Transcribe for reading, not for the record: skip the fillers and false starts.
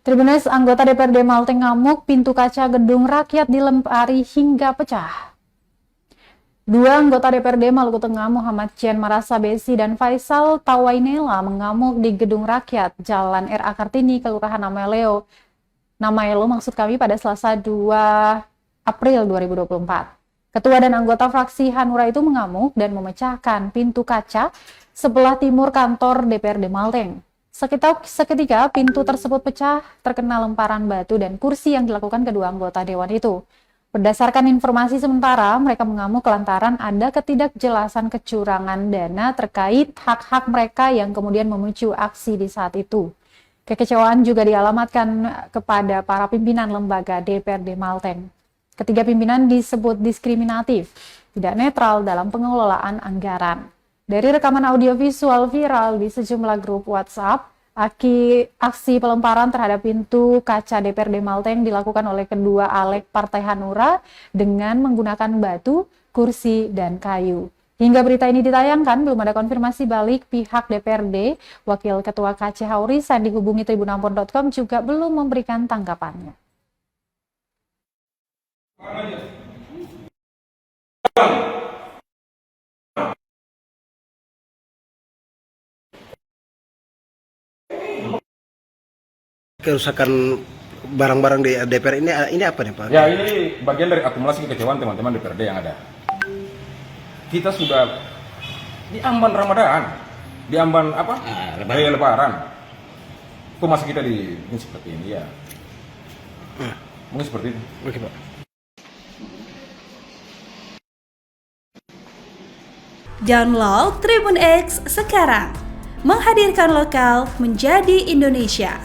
Tribuners, anggota DPRD Malteng ngamuk, pintu kaca gedung rakyat dilempari hingga pecah. Dua anggota DPRD Maluku Tengah, Muhammad Jen Marasa Besi dan Faisal Tawainela, mengamuk di gedung rakyat Jalan R.A. Kartini, Kelurahan Namaelo maksud kami pada Selasa 2 April 2024. Ketua dan anggota fraksi Hanura itu mengamuk dan memecahkan pintu kaca sebelah timur kantor DPRD Malteng. Seketika pintu tersebut pecah terkena lemparan batu dan kursi yang dilakukan kedua anggota dewan itu. Berdasarkan informasi sementara, mereka mengamuk lantaran ada ketidakjelasan kecurangan dana terkait hak-hak mereka yang kemudian memicu aksi di saat itu. Kekecewaan juga dialamatkan kepada para pimpinan lembaga DPRD Malteng. Ketiga pimpinan disebut diskriminatif, tidak netral dalam pengelolaan anggaran. Dari rekaman audiovisual viral di sejumlah grup WhatsApp, aksi pelemparan terhadap pintu kaca DPRD Malteng dilakukan oleh kedua alek Partai Hanura dengan menggunakan batu, kursi, dan kayu. Hingga berita ini ditayangkan, belum ada konfirmasi balik pihak DPRD. Wakil Ketua KC Hauris yang dihubungi tribunampon.com juga belum memberikan tanggapannya. Kerusakan barang-barang di DPR ini apa nih Pak? Ya, ini bagian dari akumulasi kekecewaan teman-teman DPRD yang ada. Kita sudah di amban Ramadan, di amban apa? Lebaran. Kok masih kita di ini seperti ini ya? Mungkin seperti itu. Oke Pak. Download Tribun X sekarang, menghadirkan lokal menjadi Indonesia.